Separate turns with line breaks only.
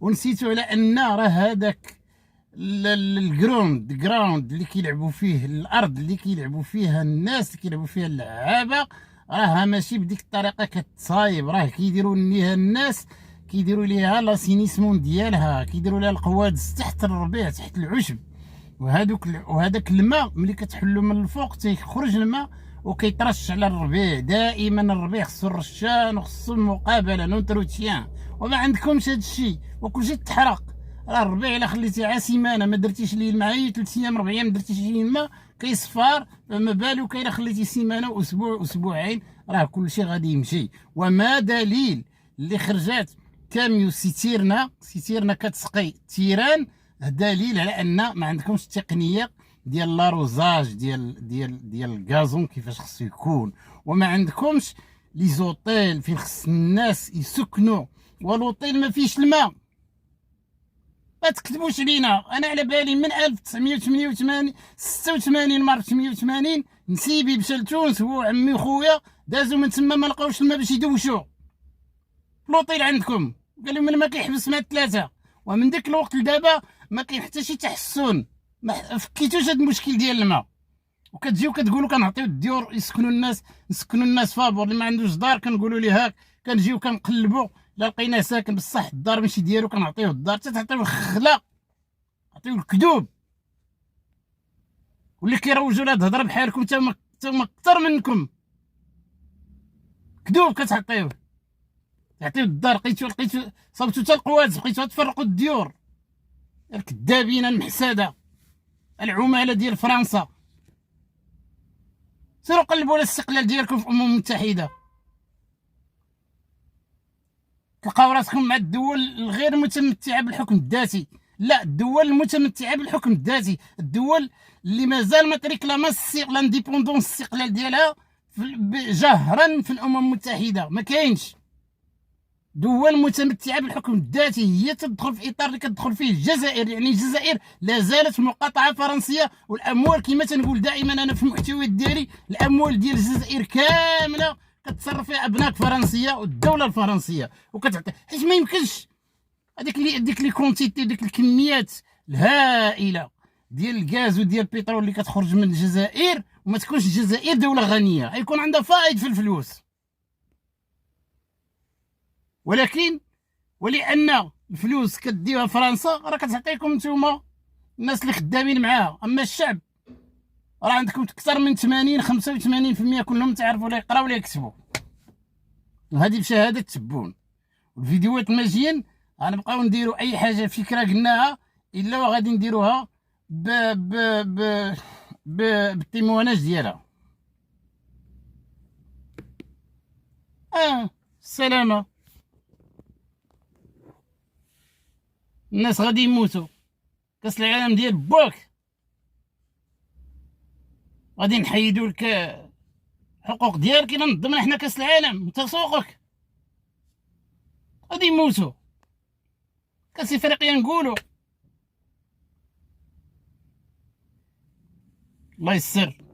ونسيتوا على ان راه هذاك الجراوند اللي كيلعبوا فيه، الارض اللي كيلعبوا فيها الناس، اللي كيلعبوا فيها اللعابه، راه ماشي بديك الطريقه كتصايب. راه كيديروا ليها الناس، كيديروا ليها لاسينيسمون ديالها، كيديروا لها القوادس تحت الربيع، تحت العشب. وهذاك الماء ملي كتحلو من الفوق تيخرج الماء وكيطرش على الربيع. دائما الربيع خصو الرشان وخصو المقابله نونتروتيان، وما عندكمش هذا الشيء وكلشي تحرق. راه الربيع الا خليتيه عا سيمانه ما درتيش ليه الماء، 3 ايام 4 ايام ما درتيش ليه الماء كيصفار. فما بالك الا خليتيه سيمانه واسبوع اسبوعين، راه كلشي غادي يمشي. وما دليل اللي خرجات كاميو سيتيرنا كتسقي تيران، دليل على ان ما عندكمش التقنيه ديال لاروزاج ديال الغازون كيفاش خصو يكون. وما عندكمش لي زوطيل فين خص الناس يسكنوا، والوطيل ما فيش الماء. ما تكتبوش علينا. انا على بالي من 1988 86 مارس 88 نسيبي مشى لتونس هو عمي وخويا، دازوا من تما ما لقاوش الماء باش يدوشوا. الوطيل عندكم قال لهم ما كيحبس مع الثلاثه، ومن داك الوقت لدابا ما كاين حتى شي تحسن. ما فكيتوش هذا المشكل ديال الماء. وكتجيو كتقولوا كنعطيو الديور يسكنوا الناس، نسكنوا الناس فابور. اللي ما عندوش دار كنقولوا ليه هاك، كنجيو كنقلبوا الا لقيناه ساكن بصح الدار ماشي ديالو كنعطيوه الدار. تعطيو الخلا، عطيو الكذوب، واللي كيروجوا لها الهضره بحالكم تا هما اكثر منكم. كذوب كتعطيوه، تعطيو الدار. لقيتو صابتو حتى القوادس، بقيتو تفرقوا الديور. الكذابين المحسده، العماله ديال فرنسا. سيروا قلبوا على الاستقلال ديالكم في الامم المتحده، تلقاو راسكم مع الدول الغير متمتعه بالحكم الذاتي. لا، الدول المتمتعه بالحكم الذاتي، الدول اللي مازال ما تريكلاماش لانديبوندونس، الاستقلال ديالها جهرا في الامم المتحده. ما كاينش. دول متمتعه بالحكم الذاتي هي تدخل في اطار اللي كتدخل فيه الجزائر. يعني الجزائر لا زالت مقاطعه فرنسيه، والاموال كما تنقول دائما انا في المحتويات ديالي، الاموال ديال الجزائر كامله كتصرف فيها ابناك فرنسيه والدوله الفرنسيه. وكتعطي حيت ما يمكنش هذيك لي كونتيتي، ديك الكميات الهائله ديال الغاز وديال البترول اللي كتخرج من الجزائر وما تكونش الجزائر دوله غنيه. غيكون عندها فائض في الفلوس، ولان الفلوس كديوها فرنسا راه كتعطيكم نتوما الناس اللي خدامين معاها. اما الشعب راه عندكم اكثر من 80 85% كلهم تعرفوا لا يقراو ولا يكتبوا. وهذه بشهاده تبون. الفيديوهات مزيان، غنبقاو نديروا اي حاجه فكره قلناها الا وغادي نديروها ب ب ب ب بالتيموناج ديالها. السلامه. الناس غادي يموتوا. كاس العالم ديال باك غادي نحيدوا لك الحقوق ديالك الا نظمنا حنا كاس العالم. انت سوقك غادي يموتوا. كاس افريقيا نقولوا الله يسر.